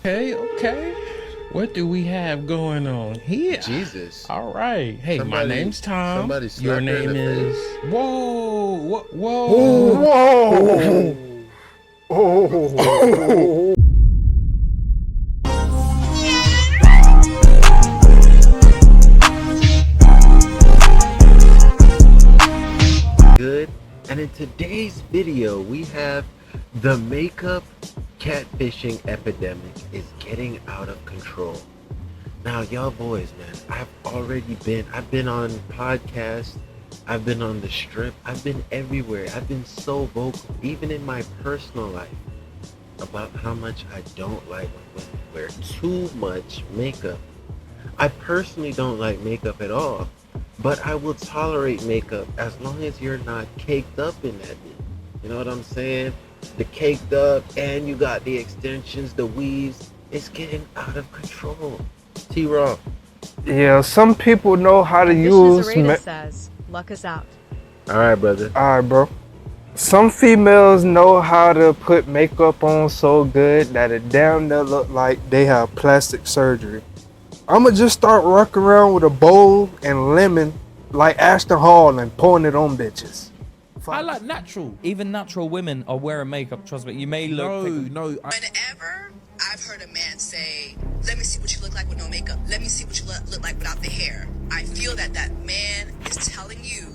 Okay. What do we have going on here? Jesus. All right. Hey, my name's Tom. Somebody Your name is. Whoa. Oh. Good. And in today's video, we have the makeup catfishing epidemic is getting out of control. Now, y'all boys, man, I've been on podcasts, I've been on the strip, I've been everywhere. I've been so vocal, even in my personal life, about how much I don't like when women wear too much makeup. I personally don't like makeup at all, but I will tolerate makeup as long as you're not caked up in that bit. You know what I'm saying? The caked up, and you got the extensions, the weaves. It's getting out of control. T-Raw. Yeah, some people know how to use. Says, luck is out. All right, brother. All right, bro. Some females know how to put makeup on so good that it damn near look like they have plastic surgery. I'ma just start rocking around with a bowl and lemon like Ashton Hall and pouring it on bitches. I like natural. Even natural women are wearing makeup, trust me. You may look... Whenever I've heard a man say, let me see what you look like with no makeup. Let me see what you look like without the hair. I feel that that man is telling you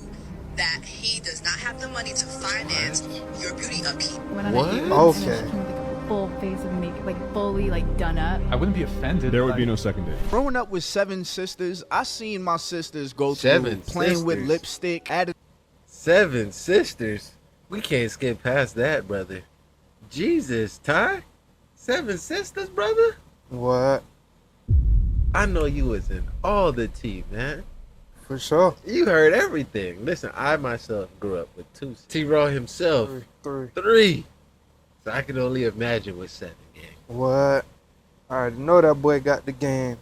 that he does not have the money to finance your beauty upkeep. What? Okay. Full face of makeup, like fully like done up. I wouldn't be offended. There would be no second date. Growing up with 7 sisters, I seen my sisters go Seven through playing with sisters? lipstick, added 7 sisters. We can't skip past that, brother. Jesus, Ty. 7 sisters, brother? What? I know you was in all the tea, man. For sure. You heard everything. Listen, I myself grew up with 2. T-Raw himself, 3. So I can only imagine with 7, gang. What? I already know that boy got the game.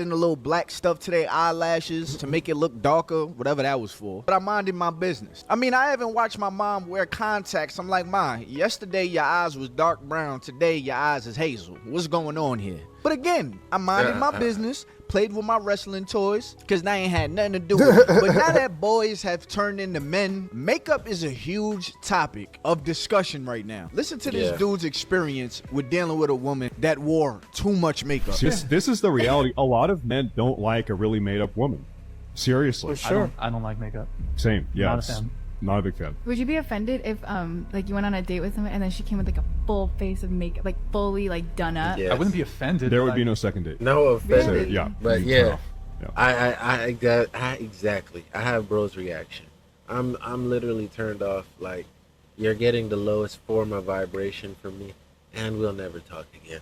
in the little black stuff to their eyelashes to make it look darker, whatever that was for. But I minded my business. I mean, I haven't watched my mom wear contacts. I'm like, Ma, yesterday your eyes was dark brown. Today your eyes is hazel. What's going on here? But again, I minded my business, played with my wrestling toys, because I ain't had nothing to do with it. But now that boys have turned into men, makeup is a huge topic of discussion right now. Listen to this dude's experience with dealing with a woman that wore too much makeup. This is the reality. A lot of men don't like a really made-up woman. Seriously. For sure. I don't like makeup. Same. Yeah. Not a fan. Not a big fan. Would you be offended if like you went on a date with someone and then she came with like a full face of makeup, like fully like done up? Yes. I wouldn't be offended. There would be no second date. No offense. So, yeah. But you turn yeah, off. Yeah. I exactly. I have bro's reaction. I'm literally turned off. Like, you're getting the lowest form of vibration from me, and we'll never talk again.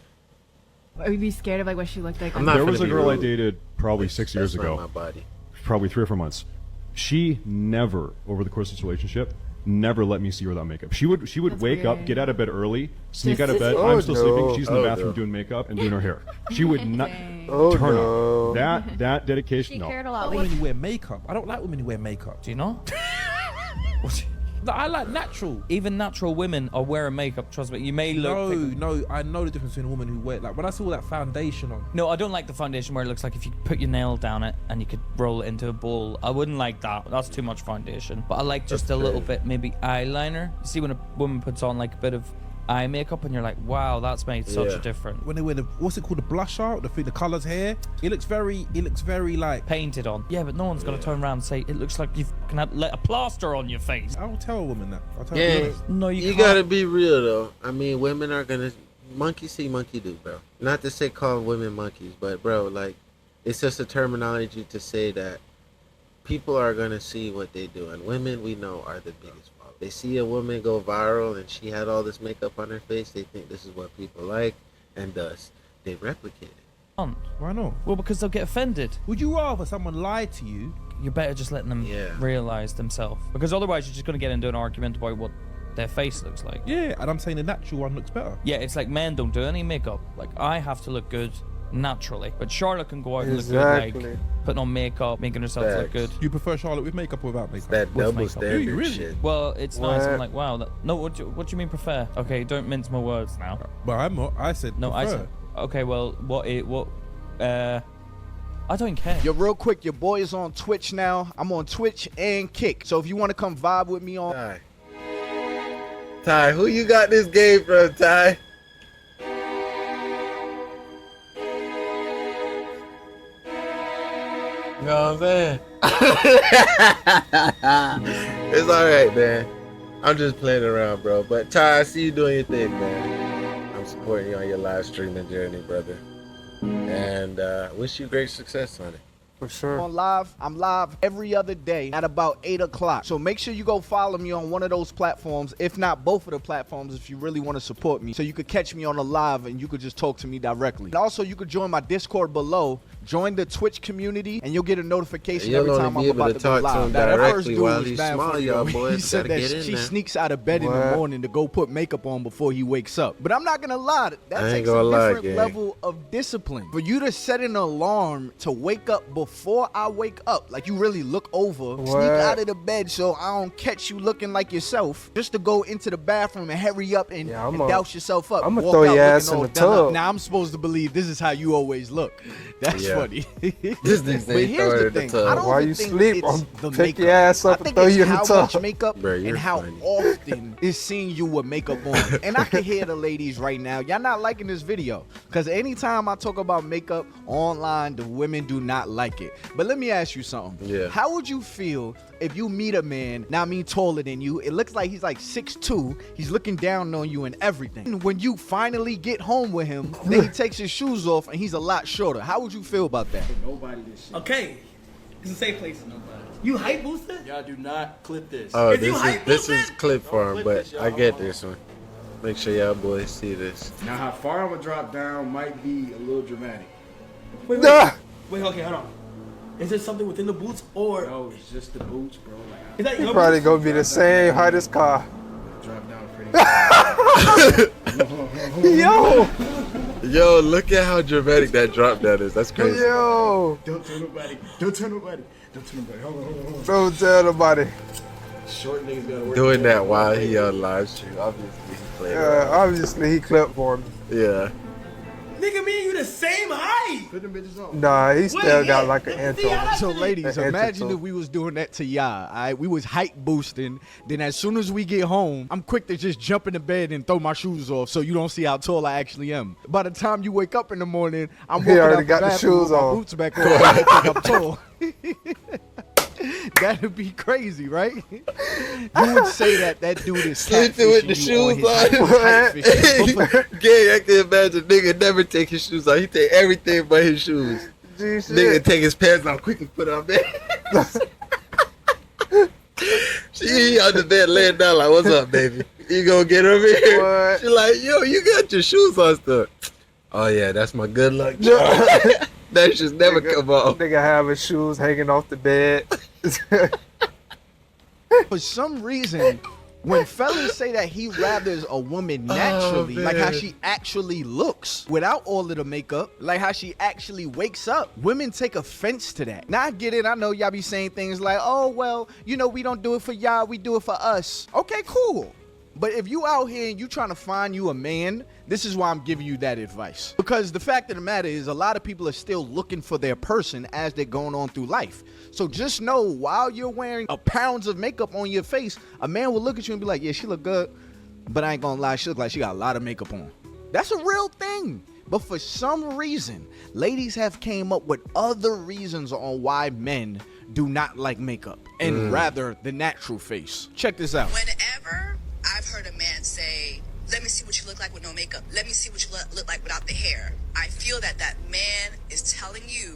Would you be scared of like what she looked like? I'm not There was a gonna be girl I rude. dated probably That's- 6 years that's not ago. my body. Probably 3 or 4 months. She never, over the course of this relationship, never let me see her without makeup. She would That's wake up, weird. get out of bed early, sneak Just- out of bed. Oh, I'm still no. sleeping. She's in the Oh, bathroom no. doing makeup and doing her hair. She would not Oh, turn no. on that dedication. She No. cared a lot. Women who wear makeup. I don't like women who wear makeup. Do you not? No, I like natural. Even natural women are wearing makeup, trust me. You may look... No, I know the difference between a woman who wear, like, when I saw all that foundation on. No, I don't like the foundation where it looks like if you put your nail down it and you could roll it into a ball. I wouldn't like that. That's too much foundation. But I like just a little bit, maybe eyeliner. You see when a woman puts on like a bit of eye makeup and you're like, wow, that's made such a difference. When they wear the, what's it called, the blusher, the colors hair, it looks very like. Painted on. Yeah, but no one's going to turn around and say, it looks like you've let a plaster on your face. I'll tell a woman that. I'll tell Yeah, her. No, you can't. gotta be real though. I mean, women are gonna monkey see, monkey do, bro. Not to say call women monkeys, but bro, like, it's just a terminology to say that people are gonna see what they do, and women, we know, are the biggest problem. They see a woman go viral and she had all this makeup on her face. They think this is what people like, and thus they replicate it. Why not? Well, because they'll get offended. Would you rather someone lie to you? You're better just letting them realize themselves. Because otherwise you're just going to get into an argument about what their face looks like. Yeah, and I'm saying the natural one looks better. Yeah, it's like men don't do any makeup. Like, I have to look good naturally. But Charlotte can go out and look good, like, putting on makeup, making herself look good. You prefer Charlotte with makeup or without makeup? That With double makeup. standard Do you really? shit. Well, it's nice. What? I'm like, wow. No, what do you mean prefer? Okay, don't mince my words now. But I'm not. I said No, I prefer. said, Okay, well, I don't care. Yo, real quick, your boy is on Twitch now. I'm on Twitch and Kick. So if you want to come vibe with me on... Ty, who you got this game from, Ty? You know what I'm saying? It's alright, man. I'm just playing around, bro. But Ty, I see you doing your thing, man. I'm supporting you on your live streaming journey, brother. And wish you great success on it. For sure. I'm live every other day at about 8 o'clock. So make sure you go follow me on one of those platforms, if not both of the platforms, if you really want to support me. So you could catch me on the live and you could just talk to me directly. And also, you could join my Discord below. Join the Twitch community, and you'll get a notification every time I'm about to go live. Now, that first dude was bad for me. He said that she sneaks out of bed in the morning to go put makeup on before he wakes up. But I'm not gonna lie, that takes a different level of discipline. For you to set an alarm to wake up before I wake up, like you really look over, sneak out of the bed so I don't catch you looking like yourself, just to go into the bathroom and hurry up and douse yourself up. I'm gonna throw your ass in the tub. Now I'm supposed to believe this is how you always look. That's funny. This nigga But here's the thing. I don't While you think sleep, it's I'll the pick makeup. your ass up I and think throw it's you in the how tub. much makeup Bro, and how often is seeing you with makeup on. And I can hear the ladies right now. Y'all not liking this video. Because anytime I talk about makeup online, the women do not like it. But let me ask you something. Yeah. How would you feel if you meet a man, now I mean taller than you, it looks like he's like 6'2", he's looking down on you and everything. And when you finally get home with him, then he takes his shoes off and he's a lot shorter. How would you feel about that? Nobody this shit. Okay. It's a safe place. Nobody. You hype boosted? Y'all do not clip this. Oh, this is clip for him, but I get this one. Make sure y'all boys see this. Now, how far I'm gonna drop down might be a little dramatic. Wait, okay, hold on. Is there something within the boots or? No, it's just the boots, bro. Like, is that your Probably boots? gonna be the same height as car. Drop down pretty. Yo, look at how dramatic that drop down is. That's crazy. Yo. Don't tell nobody. Don't tell nobody. Don't tell nobody. Hold on. Don't tell nobody. Short niggas gotta work. Doing that while he on live stream. Obviously, he played. Obviously he clipped for me. Yeah. Nigga, me and you the same height. Put them bitches on. Nah, he still got like an intro. So ladies, imagine if we was doing that to y'all, all right? We was hype boosting, then as soon as we get home, I'm quick to just jump in the bed and throw my shoes off so you don't see how tall I actually am. By the time you wake up in the morning, I'm walking out the bathroom with my boots back on. I think I'm tall. That'd be crazy, right? You would say that dude is sleeping with the shoes on. Gang, I can imagine nigga never take his shoes off. He take everything but his shoes. Nigga take his pants off quick and put it on bed. She on the bed laying down like, what's up, baby? You gonna get over here? What? She like, yo, you got your shoes on stuff. Oh yeah, that's my good luck. That should never come off. Nigga having shoes hanging off the bed. For some reason, when fellas say that he rathers a woman naturally, like how she actually looks without all of the makeup, like how she actually wakes up, women take offense to that. Now I get it. I know y'all be saying things like, oh, well, you know, we don't do it for y'all. We do it for us. Okay, cool. But if you out here and you trying to find you a man, this is why I'm giving you that advice. Because the fact of the matter is a lot of people are still looking for their person as they're going on through life. So just know while you're wearing pounds of makeup on your face, a man will look at you and be like, yeah, she look good, but I ain't gonna lie, she look like she got a lot of makeup on. That's a real thing. But for some reason, ladies have came up with other reasons on why men do not like makeup and rather the natural face. Check this out. Whenever I've heard a man say, let me see what you look like with no makeup. Let me see what you look like without the hair. I feel that that man is telling you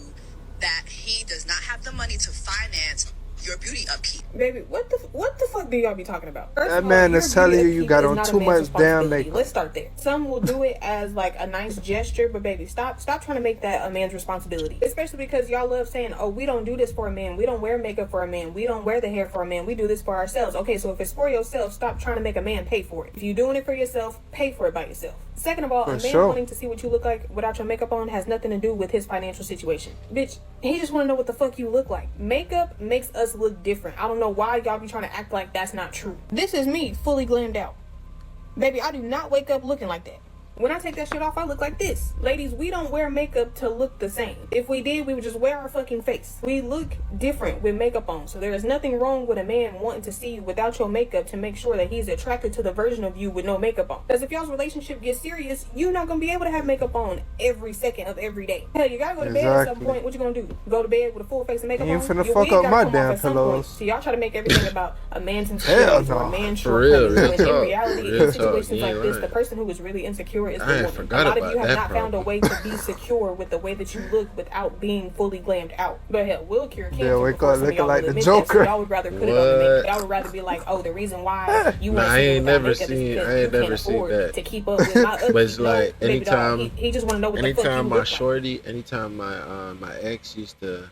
that he does not have the money to finance your beauty upkeep. Baby, what the fuck do y'all be talking about? First That man is telling you got on too much damn makeup. Let's start there. Some will do it as like a nice gesture, but baby, stop trying to make that a man's responsibility. Especially because y'all love saying, oh, we don't do this for a man. We don't wear makeup for a man. We don't wear the hair for a man. We do this for ourselves. Okay, so if it's for yourself, stop trying to make a man pay for it. If you're doing it for yourself, pay for it by yourself. Second of all, a man wanting to see what you look like without your makeup on has nothing to do with his financial situation. Bitch, he just want to know what the fuck you look like. Makeup makes us look different. I don't know why y'all be trying to act like that's not true. This is me fully glammed out. Baby, I do not wake up looking like that. When I take that shit off, I look like this. Ladies, we don't wear makeup to look the same. If we did, we would just wear our fucking face. We look different with makeup on. So there is nothing wrong with a man wanting to see you without your makeup to make sure that he's attracted to the version of you with no makeup on. Because if y'all's relationship gets serious, you're not gonna be able to have makeup on every second of every day. Hell, you gotta go to bed at some point. What you gonna do? Go to bed with a full face of makeup You on? finna Your fuck wig up gotta my come off damn at some pillows. point. So y'all try to make everything about a man's insecurities or a man's real shortcomings. When in talk. reality, Real in situations talk. like Yeah, this, right. the person who is really insecure is I the ain't woman. forgot A lot of about you have that not found a problem. way to be secure with the way that you look without being fully glammed out. But hell, we'll cure cancer. Yeah, wake before up some of looking y'all like will the admit that. So Joker. y'all would rather put it on the makeup. What? Y'all would rather be like, oh, the reason why you Nah, want I to ain't never makeup is seen- because I ain't you never can't seen afford that. to keep up with my ugly. But it's No, like baby dog, anytime, he just want to know what the fuck you anytime look my like. shorty, anytime my ex used to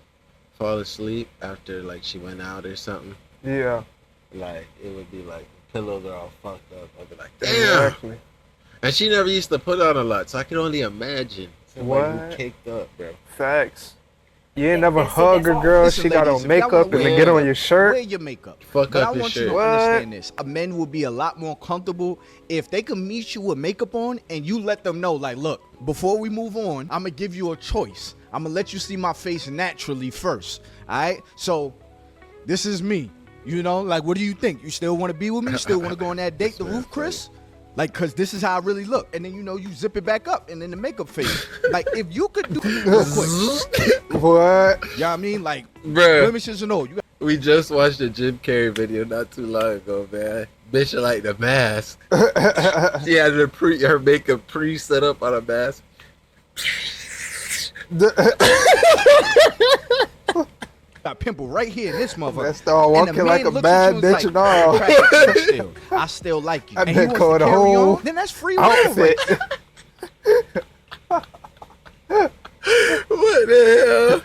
fall asleep after like she went out or something, Yeah. like it would be like pillows are all fucked up. I'd be like, damn. Exactly. And she never used to put on a lot, so I can only imagine somebody who What? caked up, bro. Facts. You ain't never That's it, hug that's a all. girl, Listen, she got ladies, on if y'all makeup wanna and then wear get on makeup, your shirt. Wear your makeup. Fuck But up I your want you shirt. to What? understand this. A men will be a lot more comfortable if they can meet you with makeup on and you let them know, like, look, before we move on, I'm gonna give you a choice. I'm gonna let you see my face naturally first. All right? So this is me. You know, like, what do you think? You still want to be with me? You still want to go on that date, the roof, Chris? Like, cause this is how I really look. And then, you know, you zip it back up and then the makeup fade. Like, if you could do real quick. What? You know what I mean? Like, Bruh. blemishes and all. You got We just watched a Jim Carrey video not too long ago, man. Bitch like the mask. She had her makeup pre-set up on a mask. got a pimple right here in this motherfucker. That star And the walking like man a looks bad at you bitch and and all. like, "I'm attracted to you still. I still like you. I And he bet wants call to the carry whole on, then that's free will. Right outfit. What the hell?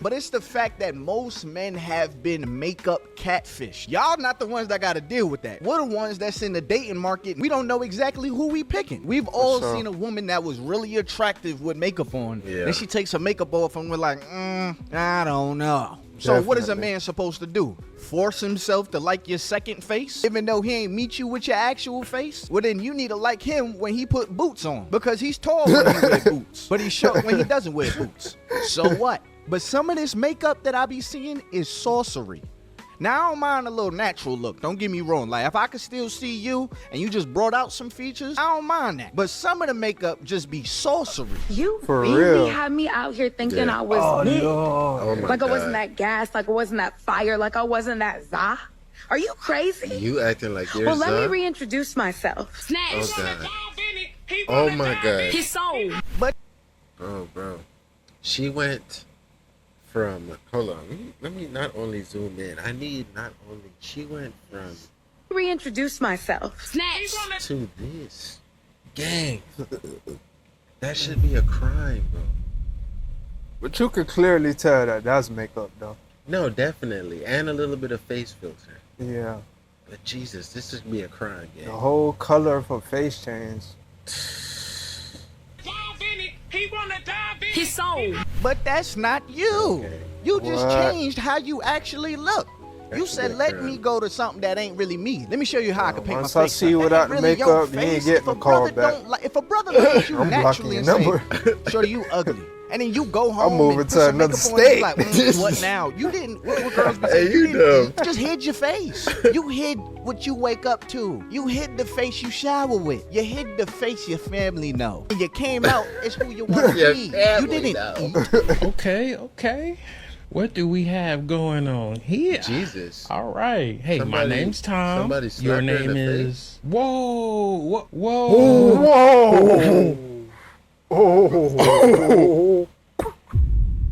But it's the fact that most men have been makeup catfish. Y'all not the ones that got to deal with that. We're the ones that's in the dating market. We don't know exactly who we picking. We've all sure. seen a woman that was really attractive with makeup on. Yeah. Then she takes her makeup off and we're like, I don't know. So what is a man supposed to do? Force himself to like your second face? Even though he ain't meet you with your actual face? Well, then you need to like him when he put boots on. Because he's tall when he wear boots. But he's short when he doesn't wear boots. So what? But some of this makeup that I be seeing is sorcery. Now, I don't mind a little natural look. Don't get me wrong. Like, if I could still see you and you just brought out some features, I don't mind that. But some of the makeup just be sorcery. You For really real. had me out here thinking Yeah. I was lit. Oh my Like I God. wasn't that gas, like I wasn't that fire, like I wasn't that za. Are you crazy? You acting like you're Well, let me Zah? reintroduce myself. Oh God. Oh my God. He's sold. Oh bro. She went from, hold on, let me not only zoom in. She went from Reintroduce myself. to this. Gang. That should be a crime, bro. But you could clearly tell that that's makeup, though. No, definitely. And a little bit of face filter. Yeah. But Jesus, this should be a crime, The gang. whole color of her face changed. He's sold. But that's not you. Okay. You just What? changed how you actually look. You That should said, be a let crime. me go to something that ain't really me. Let me show you how I can paint Once my I face. see you That without ain't the really your makeup, you ain't face. getting If a a call brother back. don't like, if a brother looks at you I'm blocking naturally your and number. say, shorty, you ugly. And then you go home moving and to put some another makeup on and you state. like, what now? You didn't, what girls be Hey, saying? you didn't, dumb. just hid your face. You hid what you wake up to. You hid the face you shower with. You hid the face your family know. When you came out, it's who you want to Your be. You family didn't know. eat. Okay. What do we have going on here? Jesus. All right. Hey, my Somebody- name's Tom. somebody Your slapped her in name the is. Whoa. Whoa. Whoa! Oh!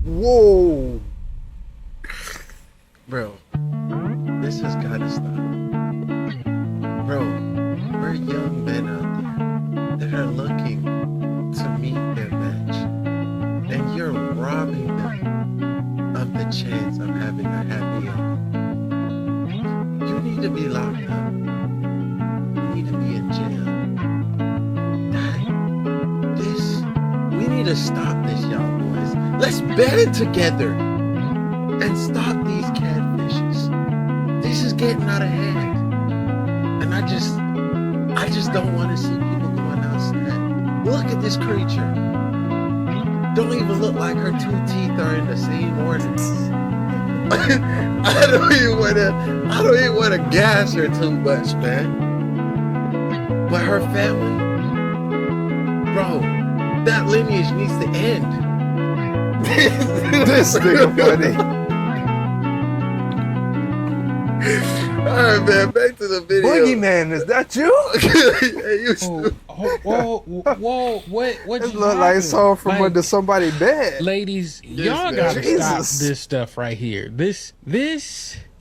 Whoa! Bro, this has gotta stop. Bro, we're young men out there that are looking to meet their match. And you're robbing them of the chance of having a happy ending. You need to be locked up. You need to be in jail. We need to stop this, y'all boys. Let's band together and stop these catfishes. This is getting out of hand. And I just don't want to see people going outside Look at this creature. Don't even look like her 2 teeth are in the same order. I don't even want to gas her too much, man. But her family, bro, that lineage needs to end. This nigga funny. Alright, man, back to the video. Boogeyman, is that you? Whoa, what This look like something from under somebody's bed. Ladies, y'all gotta stop this stuff right here. This,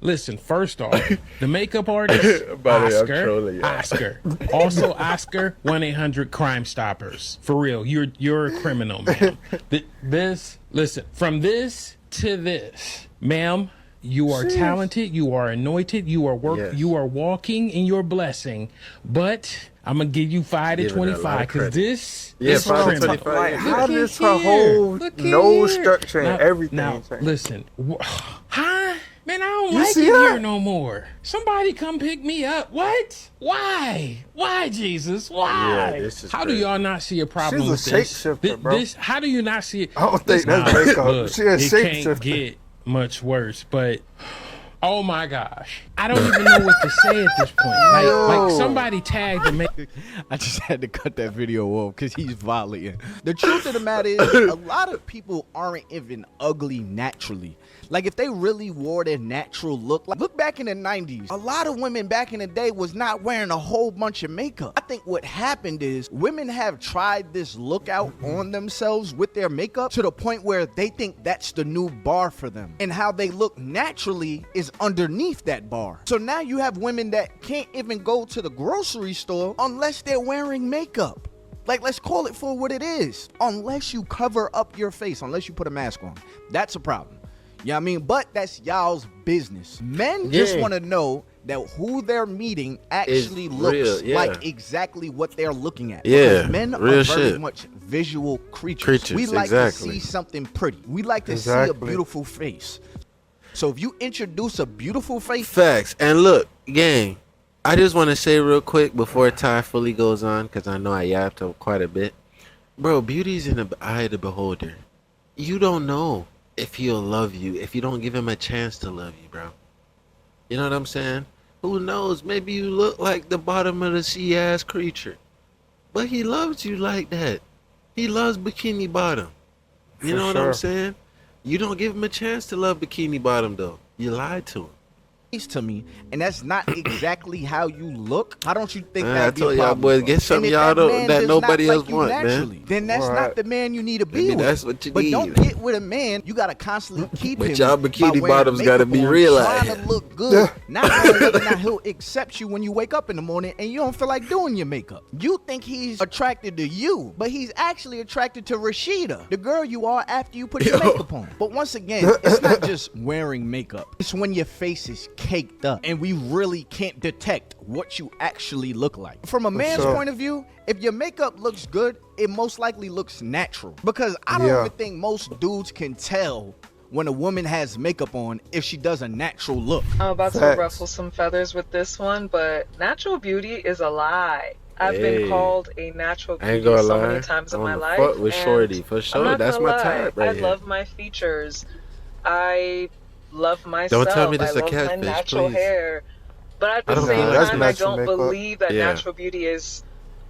listen, first off, the makeup artist, Oscar. Also Oscar, 1-800-Crime Stoppers. For real, you're a criminal, ma'am. Listen, from this to this, ma'am, you are talented, you are anointed, you are walking in your blessing, but I'm gonna give you 5 to 25 because this is 5 to 25. Like, how does her whole nose structure and everything change? Listen, huh? Man, I don't like it here no more. Somebody come pick me up. What? Why? Why, Jesus? Why? Yeah, how do y'all not see a problem with this? She's a shapeshifter, bro. How do you not see it? I don't think that's makeup. She's a shapeshifter. It can't get much worse, but oh my gosh, I don't even know what to say at this point. Like somebody tagged the makeup. I just had to cut that video off because he's violating. The truth of the matter is, a lot of people aren't even ugly naturally. Like, if they really wore their natural look, like, look back in the 90s, a lot of women back in the day was not wearing a whole bunch of makeup. I think what happened is women have tried this look out on themselves with their makeup to the point where they think that's the new bar for them. And how they look naturally is underneath that bar. So now you have women that can't even go to the grocery store unless they're wearing makeup. Like, let's call it for what it is. Unless you cover up your face, unless you put a mask on. That's a problem. You know what I mean? But that's y'all's business. Men just want to know that who they're meeting actually looks like exactly what they're looking at. Because men are very much visual creatures. We like to see something pretty. We like to see a beautiful face. So if you introduce a beautiful face... Facts. And look, gang, I just want to say real quick before Ty fully goes on, because I know I yapped quite a bit. Bro, beauty's in the eye of the beholder. You don't know if he'll love you if you don't give him a chance to love you, bro. You know what I'm saying? Who knows? Maybe you look like the bottom of the sea ass creature, but he loves you like that. He loves Bikini Bottom. You know what I'm saying? You don't give him a chance to love Bikini Bottom though. You lied to him. To me, and that's not exactly how you look. How don't you think I that'd be told a y'all problem? boys, get some y'all that nobody else want, man. Then that's not the man you need to be with. That's what you but need. Don't get with a man. You gotta constantly keep him. But y'all Bikini by Bottoms gotta be realized. Trying to look good. Not only whether or not he'll accept you when you wake up in the morning and you don't feel like doing your makeup. You think he's attracted to you, but he's actually attracted to Rashida, the girl you are after you put your makeup on. But once again, it's not just wearing makeup. It's when your face is caked up and we really can't detect what you actually look like. From a man's point of view, if your makeup looks good, it most likely looks natural. Because I don't even think most dudes can tell when a woman has makeup on if she does a natural look. I'm about to ruffle some feathers with this one, but natural beauty is a lie. I've been called a natural beauty so many times in my life. Fuck with Shorty, for sure. That's my type right here. I love my features. I love myself. Don't tell me this I a love catfish, my natural please. hair. But at the same time, I don't believe that natural beauty is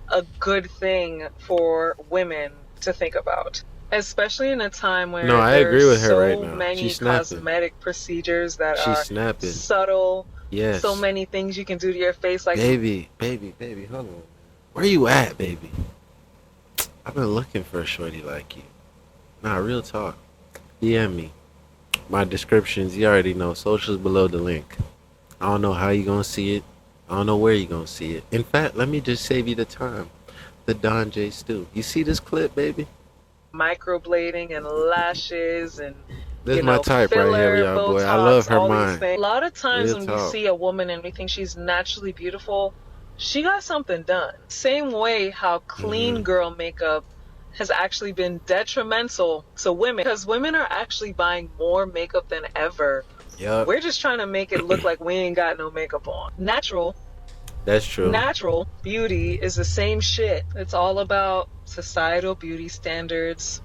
a good thing for women to think about. Especially in a time where there's so many cosmetic procedures that are subtle. Yes. So many things you can do to your face. Like baby, hold on. Where you at, baby? I've been looking for a shorty like you. Nah, real talk. DM me. My descriptions, you already know. Socials below the link. I don't know how you gonna see it. I don't know where you gonna see it. In fact, let me just save you the time. The Don J. Stew. You see this clip, baby? Microblading and lashes and this is my type right here, y'all boy. I love her mind. A lot of times when we see a woman and we think she's naturally beautiful, she got something done. Same way how clean girl makeup has actually been detrimental to women, because women are actually buying more makeup than ever. Yep. We're just trying to make it look like we ain't got no makeup on. Natural That's true. Natural beauty is the same shit. It's all about societal beauty standards.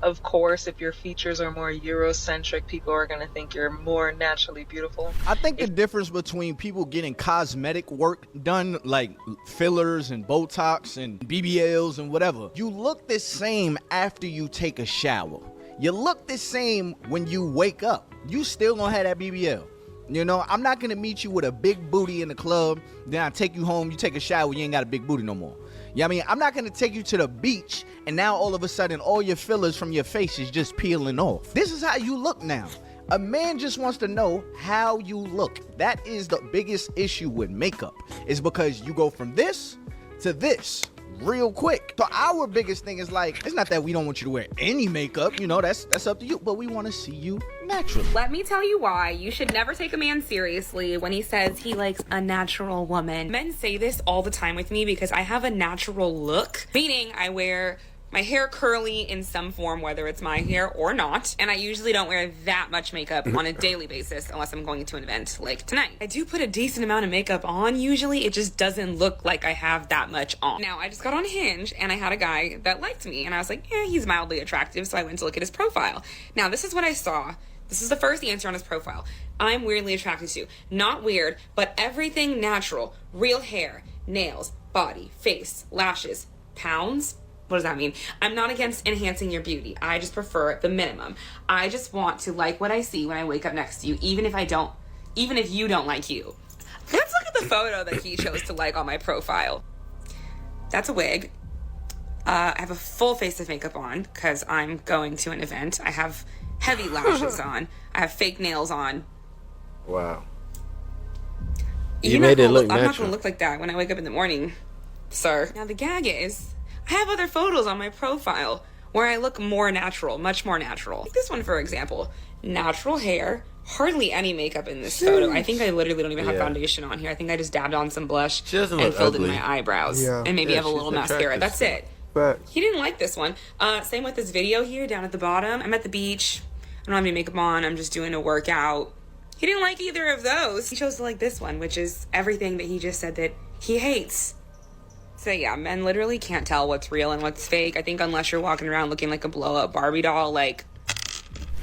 Of course, if your features are more Eurocentric, people are going to think you're more naturally beautiful. I think the difference between people getting cosmetic work done, like fillers and Botox and BBLs and whatever, you look the same after you take a shower. You look the same when you wake up. You still gonna have that BBL. You know, I'm not gonna meet you with a big booty in the club, then I take you home, you take a shower, you ain't got a big booty no more. Yeah, I mean, I'm not gonna take you to the beach and now all of a sudden all your fillers from your face is just peeling off. This is how you look now. A man just wants to know how you look. That is the biggest issue with makeup, is because you go from this to this real quick. So our biggest thing is like, it's not that we don't want you to wear any makeup, you know, that's up to you, but we want to see you natural. Let me tell you why you should never take a man seriously when he says he likes a natural woman. Men say this all the time with me because I have a natural look, meaning I wear my hair curly in some form, whether it's my hair or not, and I usually don't wear that much makeup on a daily basis unless I'm going to an event like tonight. I do put a decent amount of makeup on usually, it just doesn't look like I have that much on. Now, I just got on Hinge and I had a guy that liked me and I was like, yeah, he's mildly attractive, so I went to look at his profile. Now, this is what I saw. This is the first answer on his profile. I'm weirdly attracted to. Not weird, but everything natural. Real hair, nails, body, face, lashes, pounds. What does that mean? I'm not against enhancing your beauty. I just prefer the minimum. I just want to like what I see when I wake up next to you, even if you don't like you. Let's look at the photo that he chose to like on my profile. That's a wig. I have a full face of makeup on because I'm going to an event. I have heavy lashes on. I have fake nails on. Wow. You made it look natural. I'm not going to look like that when I wake up in the morning, sir. Now the gag is, I have other photos on my profile where I look more natural, much more natural. Like this one, for example. Natural hair, hardly any makeup in this photo. I think I literally don't even have foundation on here. I think I just dabbed on some blush and filled in my eyebrows and maybe have a little mascara. That's it. But he didn't like this one. Same with this video here down at the bottom. I'm at the beach. I don't have any makeup on. I'm just doing a workout. He didn't like either of those. He chose to like this one, which is everything that he just said that he hates. So yeah, men literally can't tell what's real and what's fake. I think unless you're walking around looking like a blow-up Barbie doll, like...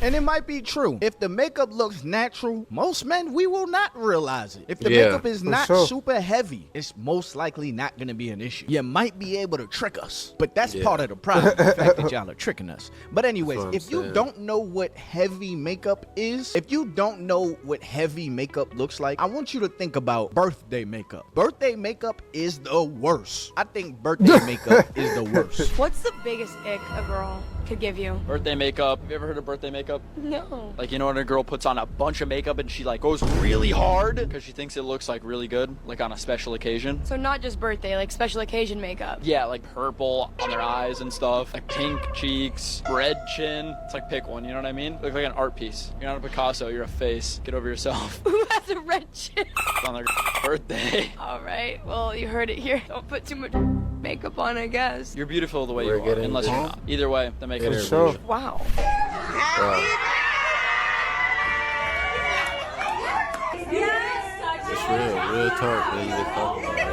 And it might be true. If the makeup looks natural, most men, we will not realize it. If the makeup is not super heavy, it's most likely not going to be an issue. You might be able to trick us, but that's part of the problem, the fact that y'all are tricking us. But anyways, if you don't know what heavy makeup is, if you don't know what heavy makeup looks like, I want you to think about birthday makeup. Birthday makeup is the worst. I think birthday makeup is the worst. What's the biggest ick a girl could give you? Birthday makeup. Have you ever heard of birthday makeup? No. Like, you know when a girl puts on a bunch of makeup and she like goes really hard because she thinks it looks like really good, like on a special occasion? So not just birthday, like special occasion makeup. Yeah, like purple on their eyes and stuff, like pink cheeks, red chin. It's like, pick one, you know what I mean? Look like an art piece. You're not a Picasso, you're a face. Get over yourself. Who has a red chin? It's on their birthday. All right, well, you heard it here. Don't put too much makeup on, I guess. You're beautiful the way you are, unless you're not. Either way, the makeup is sure. Wow. It's real talk, man. You been talking about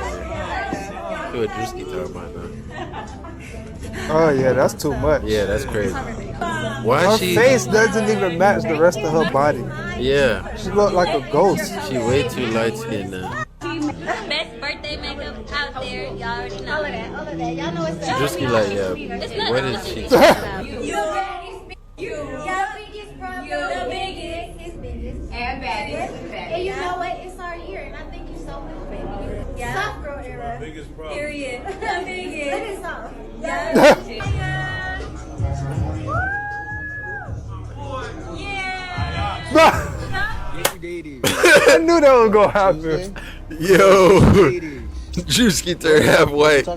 it. Do a Drewski talk about now. Oh yeah, that's too much. Yeah, that's crazy. Her face doesn't even match the rest of her body. Yeah. She look like a ghost. She way too light skinned now. Best birthday makeup out there, y'all already know. All of that. Y'all know it's Drewski like, yeah. What is she? The biggest problem. The biggest. His biggest. And baddest. And you know what? It's our year, and I think you're so cool, baby. Yeah. Soft girl era. Biggest problem. Period. The biggest. Look at soft. Yeah. I knew that was gonna happen. Yo, Drewski turned half white.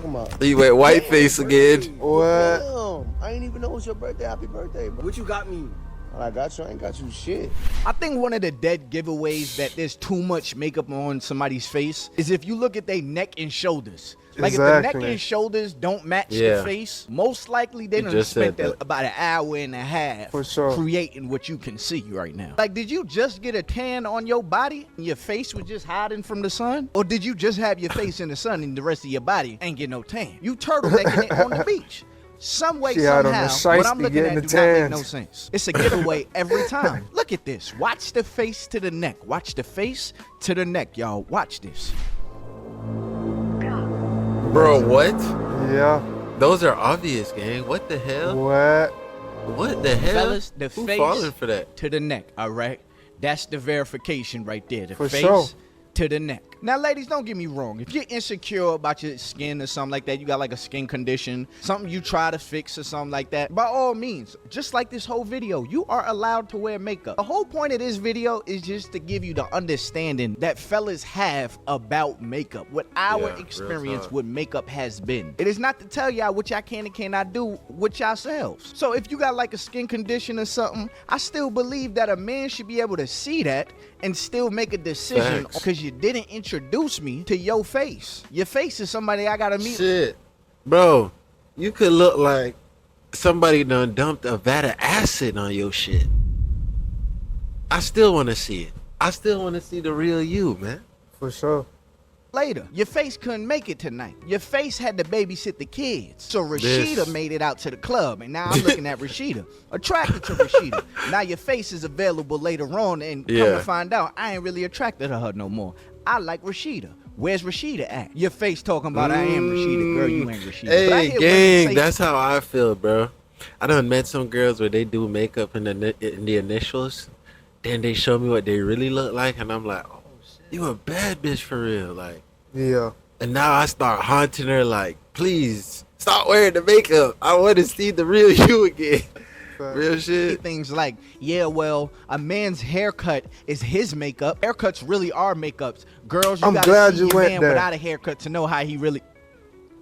He went white face again. What? Damn, I ain't even know it was your birthday. Happy birthday, bro. What you got me? I got you. I ain't got you shit. I think one of the dead giveaways that there's too much makeup on somebody's face is if you look at their neck and shoulders. Like if the neck and shoulders don't match the face, most likely they done spent about an hour and a half creating what you can see right now. Like, did you just get a tan on your body and your face was just hiding from the sun? Or did you just have your face in the sun and the rest of your body ain't get no tan? You turtlenecking it on the beach. Some way, somehow, what I'm looking at do not make no sense. It's a giveaway every time. Look at this. Watch the face to the neck. Watch the face to the neck, y'all. Watch this. Bro, what? Yeah. Those are obvious, gang. What the hell? What the hell? Fellas, the Who face falling for that? to the neck, all right? That's the verification right there. The face to the neck. Now, ladies, don't get me wrong. If you're insecure about your skin or something like that, you got like a skin condition, something you try to fix or something like that, by all means, just like this whole video, you are allowed to wear makeup. The whole point of this video is just to give you the understanding that fellas have about makeup, what our experience with makeup has been. It is not to tell y'all what y'all can and cannot do with yourselves. So if you got like a skin condition or something, I still believe that a man should be able to see that and still make a decision because you didn't introduce me to your face. Your face is somebody I gotta meet. Shit. Bro, you could look like somebody done dumped a vat of acid on your shit. I still want to see it. I still want to see the real you, man. For sure. Later, your face couldn't make it tonight. Your face had to babysit the kids. So Rashida made it out to the club, and now I'm looking at Rashida, attracted to Rashida. Now your face is available later on, and come to find out, I ain't really attracted to her no more. I like Rashida. Where's Rashida at? Your face talking about I am Rashida. Girl, you ain't Rashida. Hey, gang, that's how I feel, bro. I done met some girls where they do makeup in the initials. Then they show me what they really look like, and I'm like, oh, shit, you a bad bitch for real. Like, yeah. And now I start haunting her like, please, stop wearing the makeup. I want to see the real you again. Real shit. Things like, yeah, well, a man's haircut is his makeup. Haircuts really are makeups. Girls, you gotta see your man without a haircut to know how he really...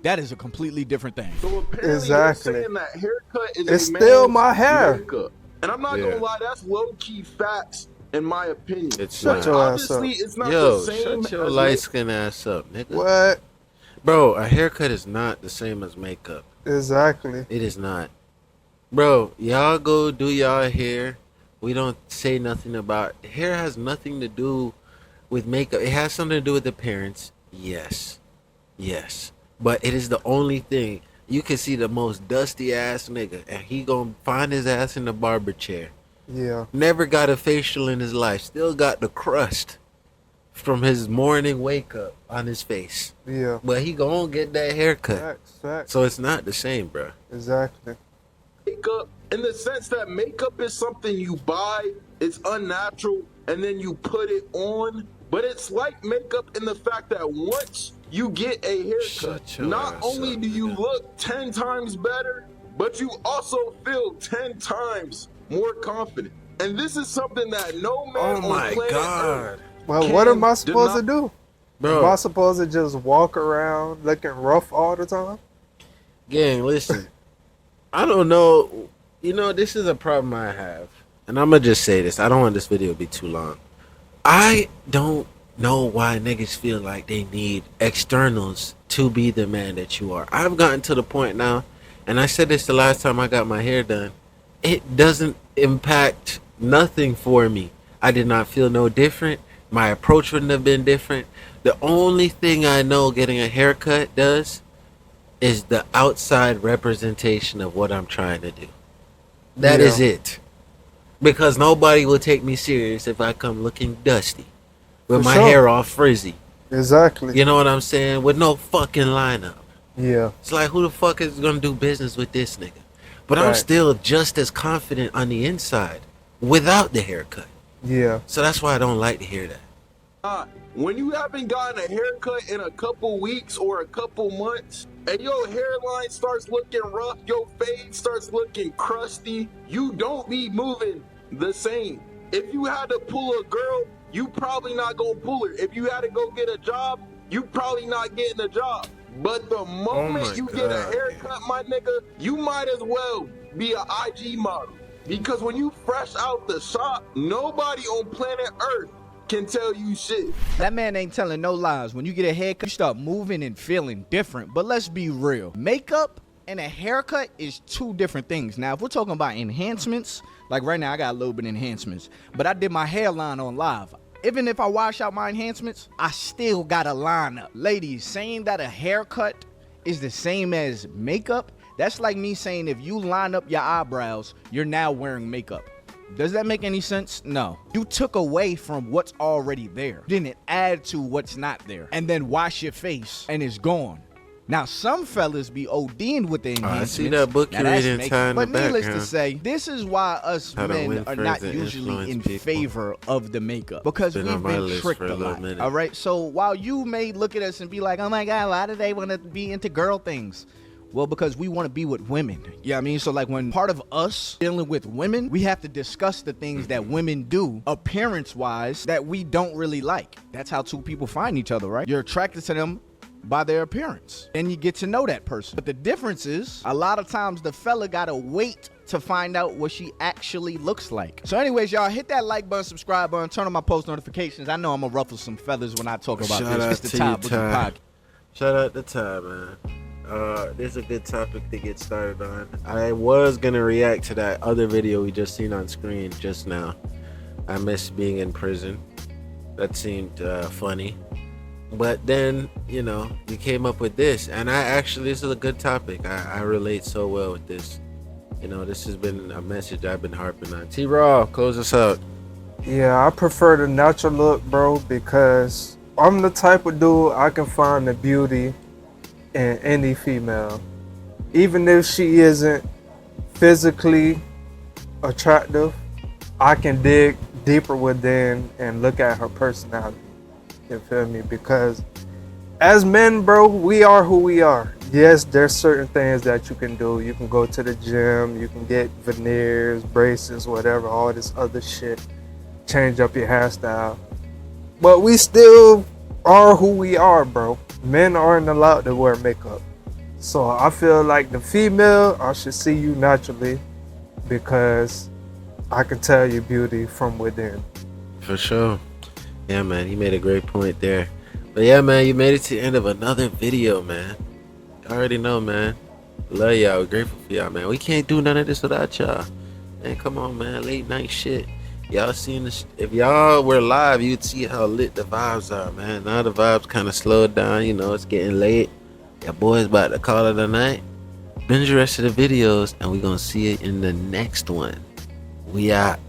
That is a completely different thing. So apparently you're saying that haircut is it's still my hair. Makeup. And I'm not gonna lie, that's low-key facts in my opinion. It's like, obviously it's not the same. Shut your light-skinned ass up, nigga. What? Bro, a haircut is not the same as makeup. Exactly. It is not. Bro, y'all go do y'all hair. We don't say nothing about... Hair has nothing to do with makeup. It has something to do with appearance. Yes. Yes. But it is the only thing. You can see the most dusty ass nigga, and he gonna find his ass in the barber chair. Yeah. Never got a facial in his life. Still got the crust from his morning wake up on his face. Yeah. But he gonna get that haircut. Facts. So it's not the same, bro. Exactly. Makeup, in the sense that makeup is something you buy, it's unnatural, and then you put it on. But it's like makeup in the fact that once you get a haircut, not only do you look 10 times better, but you also feel 10 times more confident. And this is something that no man on planet Earth well, what am I supposed to do? Bro. Am I supposed to just walk around looking rough all the time? Gang, listen. I don't know. You know, this is a problem I have. And I'm going to just say this. I don't want this video to be too long. I don't know why niggas feel like they need externals to be the man that you are. I've gotten to the point now, and I said this the last time I got my hair done. It doesn't impact nothing for me. I did not feel no different. My approach wouldn't have been different. The only thing I know getting a haircut does is the outside representation of what I'm trying to do. That is it. Because nobody will take me serious if I come looking dusty with my hair all frizzy. Exactly. You know what I'm saying? With no fucking lineup. Yeah. It's like, who the fuck is gonna do business with this nigga? But I'm still just as confident on the inside without the haircut. Yeah. So that's why I don't like to hear that. When you haven't gotten a haircut in a couple weeks or a couple months, and your hairline starts looking rough, your fade starts looking crusty, you don't be moving the same. If you had to pull a girl, you probably not gonna pull her. If you had to go get a job, you probably not getting a job. But the moment you get a haircut, my nigga, you might as well be an IG model. Because when you fresh out the shop, nobody on planet Earth can tell you shit. That man ain't telling no lies. When you get a haircut, you start moving and feeling different. But let's be real. Makeup and a haircut is two different things. Now, if we're talking about enhancements, like right now I got a little bit of enhancements, but I did my hairline on live. Even if I wash out my enhancements, I still got a line up. Ladies, saying that a haircut is the same as makeup, that's like me saying if you line up your eyebrows, you're now wearing makeup. Does that make any sense? No. You took away from what's already there. Didn't add to what's not there. And then wash your face and it's gone. Now, some fellas be ODing with the enhancements. I see that book you're reading, but needless to say, this is why us men are not usually in favor of the makeup. Because we've been tricked a lot. All right? So while you may look at us and be like, oh my God, why do they want to be into girl things? Well, because we want to be with women. You know what I mean? So like when part of us dealing with women, we have to discuss the things that women do appearance-wise that we don't really like. That's how two people find each other, right? You're attracted to them by their appearance, and you get to know that person. But the difference is a lot of times the fella gotta wait to find out what she actually looks like. So anyways, y'all, hit that like button, subscribe button, turn on my post notifications. I know I'm gonna ruffle some feathers when I talk about this. It's the Ty Boogie Podcast. Shout out to Ty, man. This is a good topic to get started on. I was gonna react to that other video we just seen on screen just now. I miss being in prison. That seemed funny. But then, you know, you came up with this, and this is a good topic. I relate so well with this. You know, this has been a message I've been harping on. T-Raw, close us out. Yeah, I prefer the natural look, bro, because I'm the type of dude I can find the beauty in any female. Even if she isn't physically attractive, I can dig deeper within and look at her personality. You feel me? Because as men, bro, we are who we are. Yes, there's certain things that you can do. You can go to the gym, you can get veneers, braces, whatever, all this other shit. Change up your hairstyle. But we still are who we are, bro. Men aren't allowed to wear makeup. So I feel like the female, I should see you naturally because I can tell your beauty from within. For sure. Yeah, man, you made a great point there. But yeah, man, you made it to the end of another video, man. I already know, man. Love y'all. We're grateful for y'all, man. We can't do none of this without y'all. Man, come on, man. Late night shit. Y'all seen this? If y'all were live, you'd see how lit the vibes are, man. Now the vibes kind of slowed down. You know, it's getting late. Your boy's about to call it a night. Binge the rest of the videos, and we're going to see it in the next one. We out.